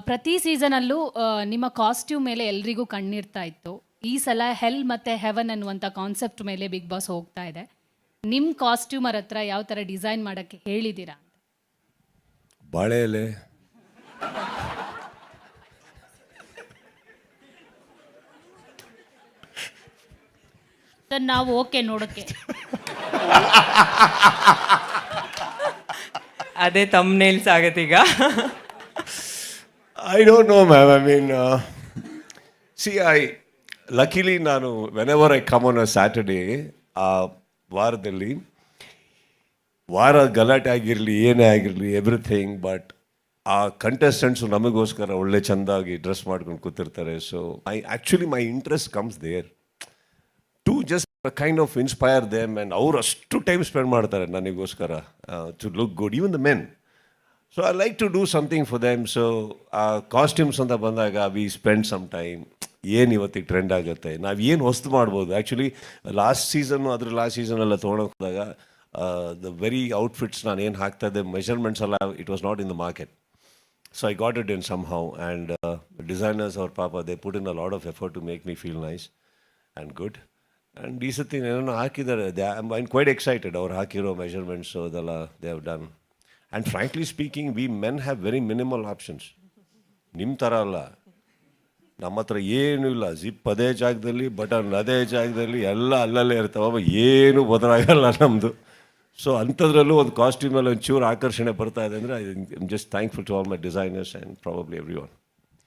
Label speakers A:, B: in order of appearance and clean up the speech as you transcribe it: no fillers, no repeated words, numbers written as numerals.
A: ಪ್ರತಿ ಸೀಸನಲ್ಲೂ ನಿಮ್ಮ ಕಾಸ್ಟ್ಯೂಮ್ ಮೇಲೆ ಎಲ್ರಿಗೂ ಕಣ್ಣಿರ್ತಾ ಇತ್ತು. ಈ ಸಲ ಹೆಲ್ ಮತ್ತು ಹೆವನ್ ಅನ್ನುವಂಥ ಕಾನ್ಸೆಪ್ಟ್ ಮೇಲೆ ಬಿಗ್ ಬಾಸ್ ಹೋಗ್ತಾ ಇದೆ. ನಿಮ್ಮ ಕಾಸ್ಟ್ಯೂಮರ್ ಹತ್ರ ಯಾವ ಥರ ಡಿಸೈನ್ ಮಾಡೋಕ್ಕೆ ಹೇಳಿದ್ದೀರಾ ಅಂತ?
B: ಬಾಳೆ ಎಲೆ
A: ಸರ್ ನಾವು ಓಕೆ ನೋಡೋಕ್ಕೆ.
C: ಅದೇ thumbnails ಆಗತ್ತೀಗ.
B: I don't know, ma'am. I mean, luckily ನಾನು whenever I come on a Saturday, ವಾರದಲ್ಲಿ ವಾರ ಗಲಾಟೆ ಆಗಿರಲಿ ಏನೇ ಆಗಿರಲಿ ಎವ್ರಿಥಿಂಗ್, ಬಟ್ ಆ ಕಂಟೆಸ್ಟೆಂಟ್ಸು ನಮಗೋಸ್ಕರ ಒಳ್ಳೆ ಚೆಂದಾಗಿ ಡ್ರೆಸ್ ಮಾಡ್ಕೊಂಡು ಕೂತಿರ್ತಾರೆ. So my interest comes there to just kind of inspire them, and ಅವ್ರು ಅಷ್ಟು ಟೈಮ್ ಸ್ಪೆಂಡ್ ಮಾಡ್ತಾರೆ ನನಗೋಸ್ಕರ to look good, even the men. So I like to do something for them. So ಆ ಕಾಸ್ಟ್ಯೂಮ್ಸ್ ಅಂತ ಬಂದಾಗ we spend some time. ಏನು ಇವತ್ತಿಗೆ trend ಆಗುತ್ತೆ, ನಾವು ಏನು ಹೊಸ್ತು ಮಾಡ್ಬೋದು. ಆ್ಯಕ್ಚುಲಿ ಲಾಸ್ಟ್ ಸೀಸನ್ನೆಲ್ಲ ತೊಗೊಳಕ್ಕೆ ಹೋದಾಗ ದ ವೆರಿ ಔಟ್ಫಿಟ್ಸ್ ನಾನು ಏನು ಹಾಕ್ತಾಯಿದ್ದೆ, ಮೆಷರ್ಮೆಂಟ್ಸ್ ಎಲ್ಲ it was not in the market. So I got it in somehow, and designers ಅವ್ರ ಪಾಪ they put in a lot of effort to make me feel nice and good. And ಈ ಸತಿ ಏನೋ ಹಾಕಿದ್ದಾರೆ, I am quite excited. ಅವ್ರು ಹಾಕಿರೋ measurements ಅದೆಲ್ಲ they have done. And frankly speaking we men have very minimal options. ನಿಮ್ಮ ಥರ ಅಲ್ಲ, ನಮ್ಮ ಹತ್ರ ಏನೂ ಇಲ್ಲ. ಜಿಪ್ ಅದೇ ಜಾಗದಲ್ಲಿ, ಬಟನ್ ಅದೇ ಜಾಗದಲ್ಲಿ, ಎಲ್ಲ ಅಲ್ಲಲ್ಲೇ ಇರ್ತಾವೆ, ಏನೂ ಬದಲಾಗಲ್ಲ ನಮ್ಮದು. ಸೊ ಅಂಥದ್ರಲ್ಲೂ ಒಂದು ಕಾಸ್ಟ್ಯೂಮಲ್ಲಿ ಒಂಚೂರು ಆಕರ್ಷಣೆ ಬರ್ತಾ ಇದೆ ಅಂದರೆ I am just thankful to all my designers and probably every one.